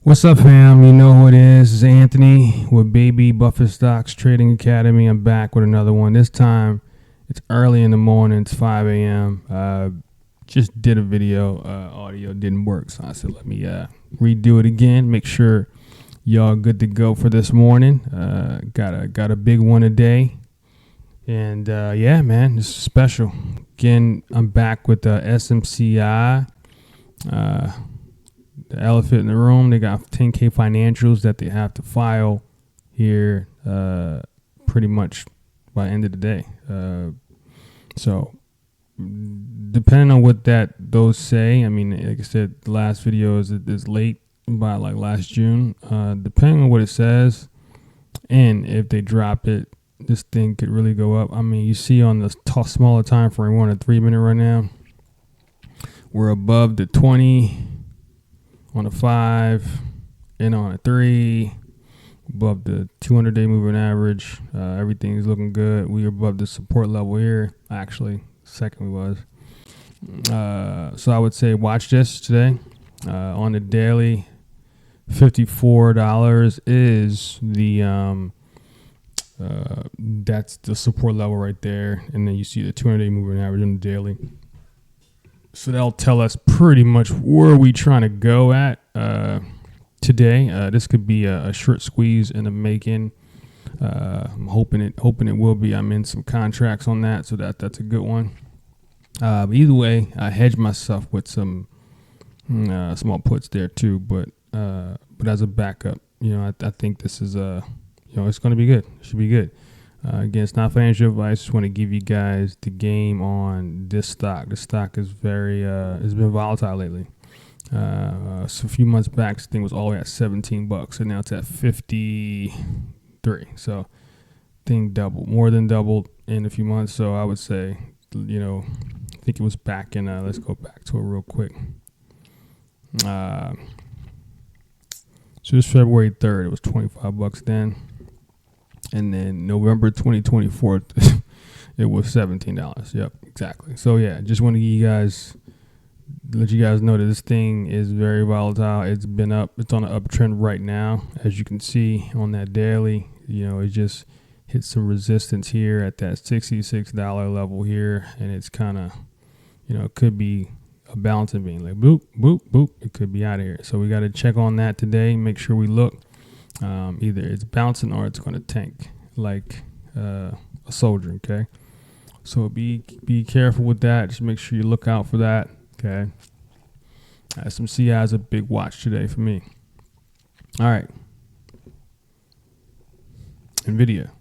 What's up, fam? You know who it is. It's Anthony with BabybuffettStocks Trading Academy. I'm back with another one. This time, it's early in the morning. It's 5 a.m. Just did a video. Audio didn't work, so I said, let me redo it again. Make sure y'all good to go for this morning. Got a big one today. And, yeah, man, this is special. Again, I'm back with the SMCI. The elephant in the room, they got 10K financials that they have to file here pretty much by the end of the day. So depending on what those say, I mean, like I said, the last video is late by like last June. Depending on what it says and if they drop it, this thing could really go up. I mean, you see on the smaller time frame, we're on a 3-minute right now. We're above the 20 on a 5 and on a 3, above the 200-day moving average. Everything is looking good. We are above the support level here. Actually, second we was. So I would say watch this today. On the daily, $54 is the that's the support level right there, and then you see the 200-day moving average on the daily. So that'll tell us pretty much where we trying to go at today. This could be a short squeeze in the making. I'm hoping it will be. I'm in some contracts on that, so that's a good one. But either way, I hedged myself with some small puts there too. But as a backup, I think this is it's going to be good. It should be good. Again, it's not financial advice. Just want to give you guys the game on this stock. This stock is it's been volatile lately. So a few months back, this thing was all the way at $17, and now it's at 53. So thing more than doubled in a few months. So I would say, I think it was back in, let's go back to it real quick. So this February 3rd, it was $25 then. And then November 2024, it was $17. Yep, exactly. So yeah, just want to let you guys know that this thing is very volatile. It's been up. It's on an uptrend right now, as you can see on that daily. It just hit some resistance here at that $66 level here, and it's kind of, it could be a balancing beam, like boop, boop, boop. It could be out of here. So we got to check on that today. Make sure we look. Either it's bouncing or it's going to tank like a soldier. Okay, so be careful with that. Just make sure you look out for that. Okay, SMCI is a big watch today for me. All right, NVIDIA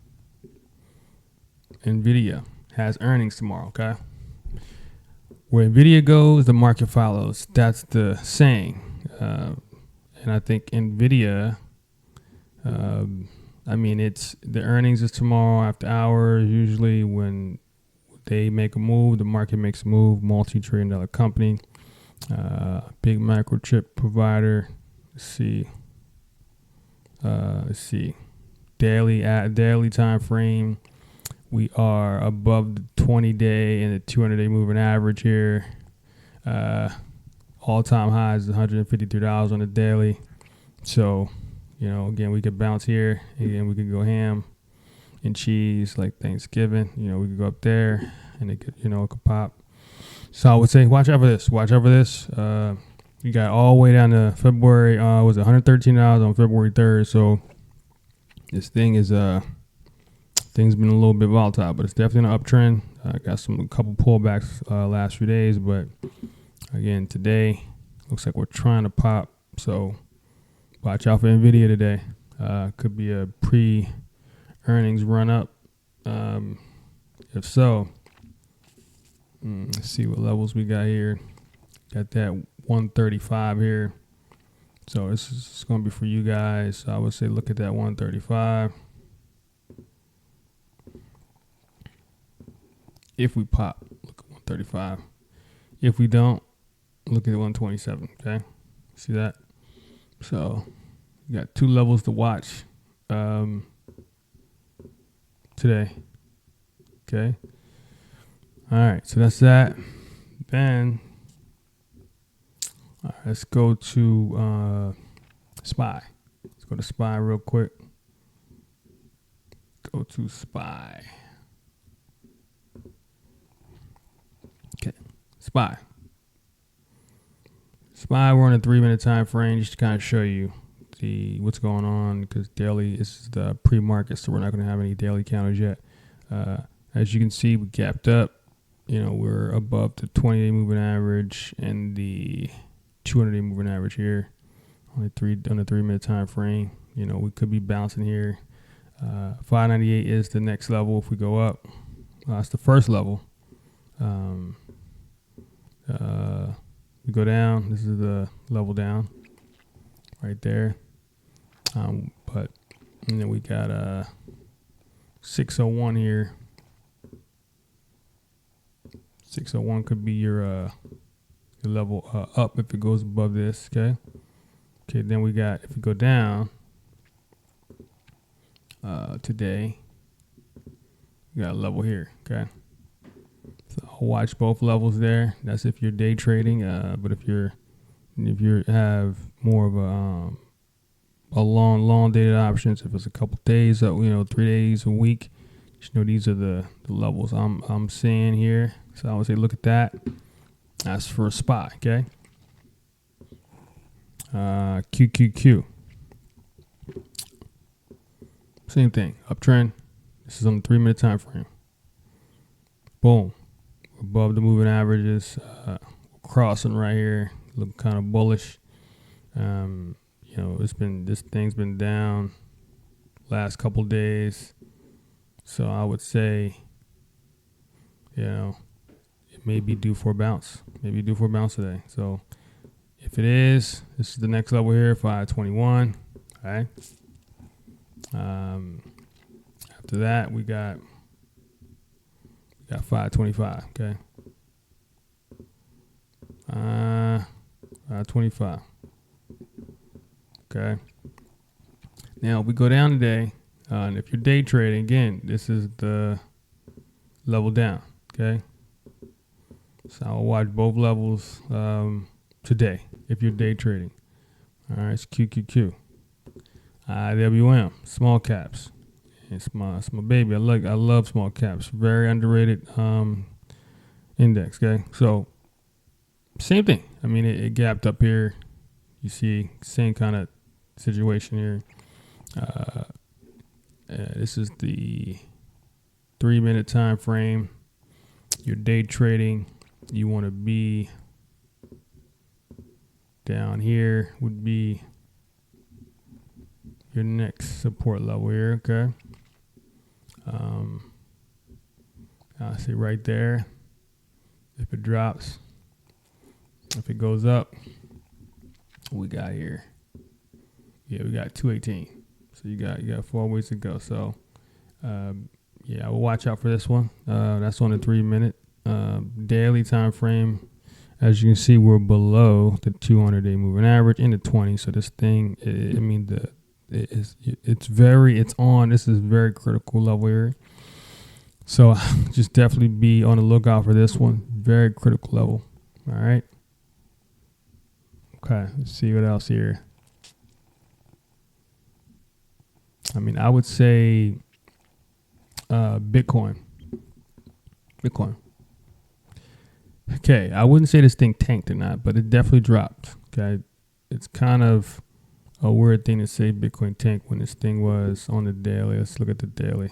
has earnings tomorrow. Okay, where NVIDIA goes, the market follows. That's the saying, and I think NVIDIA. It's the earnings is tomorrow after hours. Usually when they make a move, the market makes a move. Multi-trillion dollar company, big microchip provider. Let's see. Daily time frame. We are above the 20-day and the 200-day moving average here. All-time high is $153 on the daily. So. Again, we could bounce here. Again, we could go ham and cheese like Thanksgiving. We could go up there and it could, it could pop. So I would say, watch out for this. You got all the way down to February. Was it $113 on February 3rd? So this thing is things been a little bit volatile, but it's definitely an uptrend. Got a couple pullbacks last few days, but again today looks like we're trying to pop. So. Watch out for NVIDIA today. Could be a pre-earnings run-up. If so, let's see what levels we got here. Got that 135 here. So this is going to be for you guys. So I would say look at that 135. If we pop, look at 135. If we don't, look at 127, okay? See that? So you got 2 levels to watch today. Okay. All right. So that's that. Then All right, let's go to SPY. Let's go to SPY real quick. Go to SPY. Okay, SPY. SPY, we're on a 3-minute time frame just to kind of show you what's going on, because daily is the pre-market, so we're not going to have any daily counters yet. As you can see, we gapped up. We're above the 20-day moving average and the 200-day moving average here on a 3-minute time frame. We could be bouncing here. 598 is the next level if we go up. That's the first level. We go down. This is the level down right there. And then we got 601 here. 601 could be your level up if it goes above this. Okay. Then we got, if we go down today, we got a level here. Okay. So I'll watch both levels there. That's if you're day trading. But if you have more of a long dated options, if it's a couple days, 3 days, a week, these are the levels I'm seeing here. So I would say look at that. That's for a SPY. Okay. QQQ. Same thing. Uptrend. This is on the 3-minute time frame. Boom. Above the moving averages. Crossing right here. Looking kind of bullish. This thing's been down last couple days. So I would say, it may be due for a bounce. Maybe due for a bounce today. So if it is, this is the next level here, 521. All right. After that, we got 525. Okay. 525. Okay. Now we go down today, and if you're day trading, again, this is the level down. Okay. So I'll watch both levels today if you're day trading. All right, it's QQQ. IWM, small caps. It's my baby. I love small caps. Very underrated index. Okay, so same thing. I mean, it gapped up here. You see, same kind of situation here. This is the 3-minute time frame. You're day trading. You want to be down here would be your next support level here. Okay. I see right there. If it drops, if it goes up, we got here. Yeah, we got 218. So you got 4 weeks to go. So I will watch out for this one. That's on the 3-minute. Daily time frame. As you can see, we're below the 200-day moving average in the 20. So this thing, it's on. This is very critical level here. So just definitely be on the lookout for this one. Very critical level. All right. Okay. Let's see what else here. I mean, I would say Bitcoin. Okay, I wouldn't say this thing tanked or not, but it definitely dropped. Okay, it's kind of a weird thing to say Bitcoin tanked when this thing was on the daily. Let's look at the daily.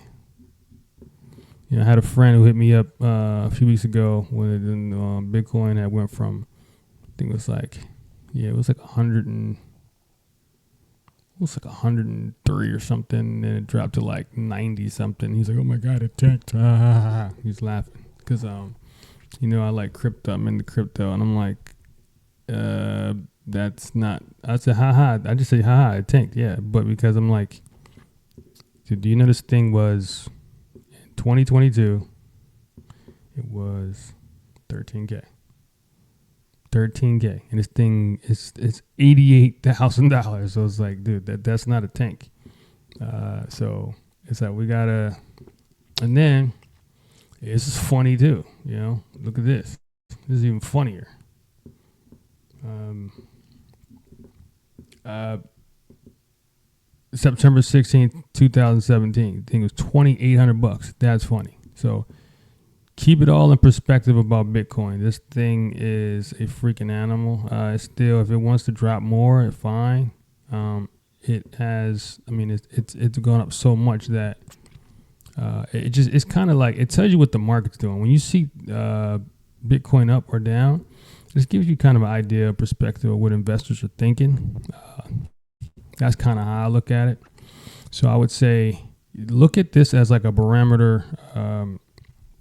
I had a friend who hit me up a few weeks ago when Bitcoin had went from, I think it was like 103 or something, and then it dropped to like 90 something. He's like, "Oh my God, it tanked!" He's laughing because I like crypto. I'm into crypto, and I'm like, that's not. I said, haha. I just say, haha, it tanked. Yeah, but because I'm like, dude, do you know this thing was in 2022? It was 13K. 13K, and this thing is $88,000. So it's like, dude, that's not a tank. So it's like we gotta, and then this is funny too. Look at this. This is even funnier. September 16th, 2017. I think it was $2,800. That's funny. So keep it all in perspective about Bitcoin. This thing is a freaking animal. It's still, if it wants to drop more, it's fine. It has, I mean, it's gone up so much that it's kind of like, it tells you what the market's doing. When you see Bitcoin up or down, this gives you kind of an idea, perspective of what investors are thinking. That's kind of how I look at it. So I would say, look at this as like a barometer,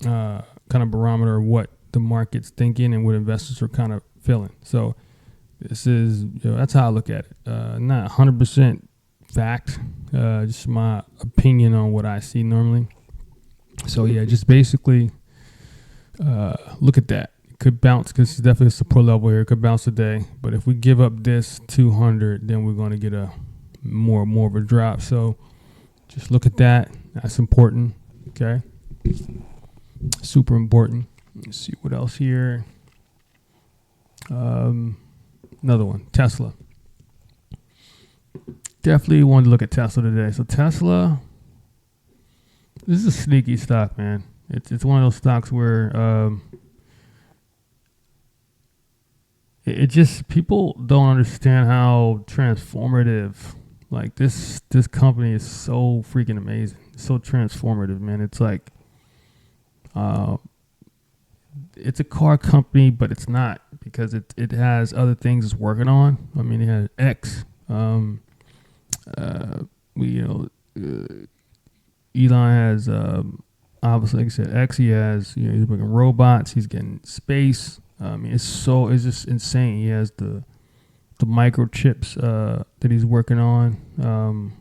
kind of barometer of what the market's thinking and what investors are kind of feeling. So this is, that's how I look at it. Not 100% fact, just my opinion on what I see normally. So yeah, just basically look at that. It could bounce because it's definitely a support level here. It could bounce today, but if we give up this 200, then we're going to get a more of a drop. So just look at that. That's important. Okay, super important. Let's see what else here. Another one, Tesla. Definitely wanted to look at Tesla today. So Tesla, this is a sneaky stock, man. It's one of those stocks where it just, people don't understand how transformative, like this company is so freaking amazing. It's so transformative, man. It's like it's a car company, but it's not, because it has other things it's working on. I mean, it has X. Elon has obviously, like I said, X. He has, he's making robots. He's getting space. I mean, it's just insane. He has the microchips that he's working on.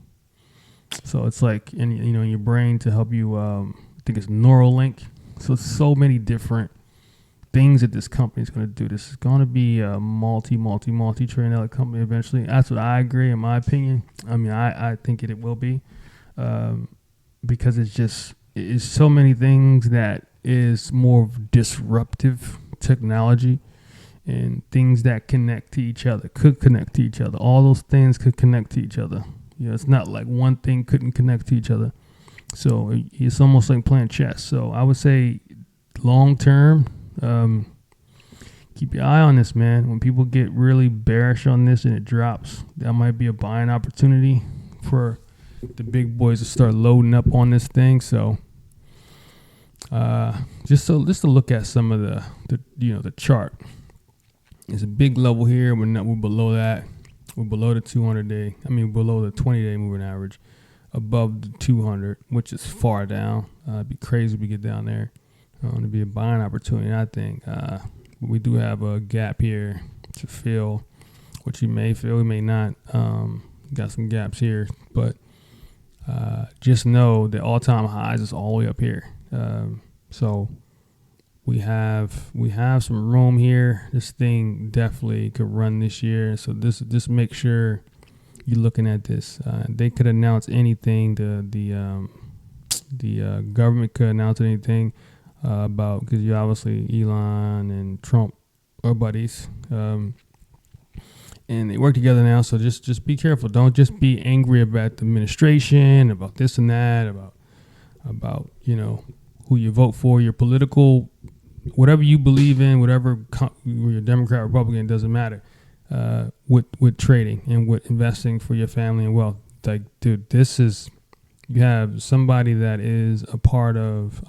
So it's like in your brain to help you. I think it's Neuralink. So it's so many different things that this company is going to do. This is going to be a multi-trillion dollar company eventually. That's what I agree, in my opinion. I mean, I think it will be, because it's so many things that is more disruptive technology and things that could connect to each other. All those things could connect to each other. It's not like one thing couldn't connect to each other. So it's almost like playing chess. So I would say long term, keep your eye on this, man. When people get really bearish on this and it drops, that might be a buying opportunity for the big boys to start loading up on this thing. So just to look at some of the chart. It's a big level here. We're below that. We're below the 200-day. I mean, below the 20-day moving average. Above the 200, which is far down. It'd be crazy if we get down there. It'd be a buying opportunity, I think. We do have a gap here to fill, which you may fill, we may not. Got some gaps here, but just know that all-time highs is all the way up here. So we have some room here. This thing definitely could run this year. So just make sure you're looking at this. They could announce anything. The government could announce anything about, because you obviously Elon and Trump are buddies, and they work together now. So just be careful. Don't just be angry about the administration, about this and that, about who you vote for, your political, whatever you believe in, whatever you're Democrat, Republican, doesn't matter. With trading and with investing for your family and wealth. Like, dude, you have somebody that is a part of,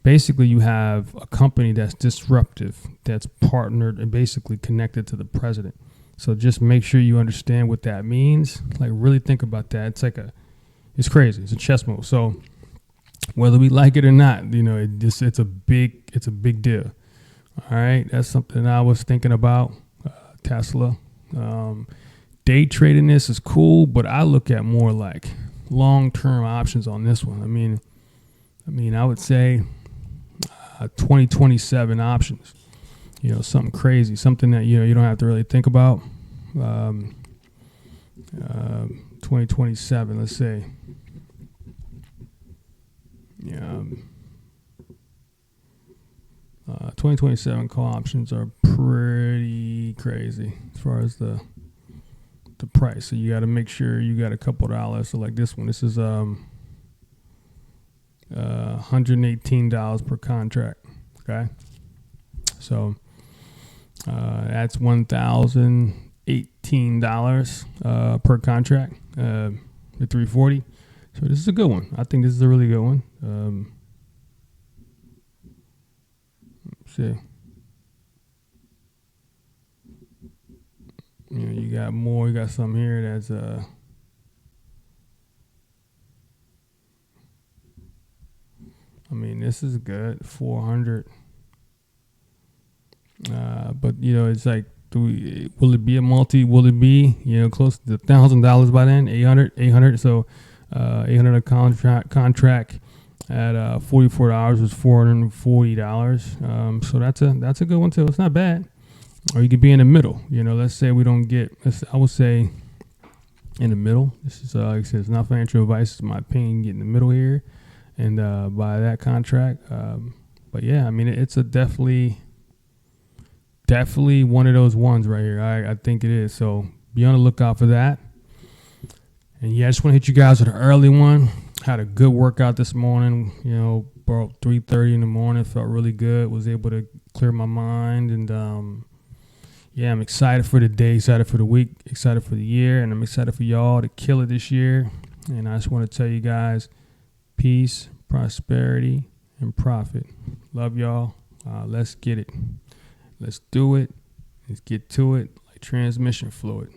basically you have a company that's disruptive, that's partnered and basically connected to the president. So just make sure you understand what that means. Like, really think about that. It's crazy. It's a chess move. So whether we like it or not, it's a big deal. All right, that's something I was thinking about. Tesla. Day trading this is cool, but I look at more like long-term options on this one. I mean, I would say 2027 options. Something crazy, something that you don't have to really think about. 2027, let's say. 2027 call options are pretty crazy as far as the the price. So you got to make sure you got a couple dollars. So like this one, this is $118 per contract. Okay, so that's $1,018 per contract at 340. So this is a good one. I think this is a really good one. Let's see. You got more. You got some here that's I mean, this is good, 400. But it's like, will it be a multi? Will it be close to $1,000 by then? 800. So 800 a contract at $44 was $440. So that's a good one too. It's not bad. Or you could be in the middle. Let's say we don't get. I would say in the middle. This is like I said, it's not financial advice. It's my opinion. Get in the middle here and buy that contract. But yeah, I mean, it's a definitely one of those ones right here. I think it is. So be on the lookout for that. And yeah, I just want to hit you guys with an early one. Had a good workout this morning. About 3:30 in the morning. Felt really good. Was able to clear my mind. And yeah, I'm excited for the day, excited for the week, excited for the year, and I'm excited for y'all to kill it this year. And I just want to tell you guys, peace, prosperity, and profit. Love y'all. Let's get it. Let's do it. Let's get to it like transmission fluid.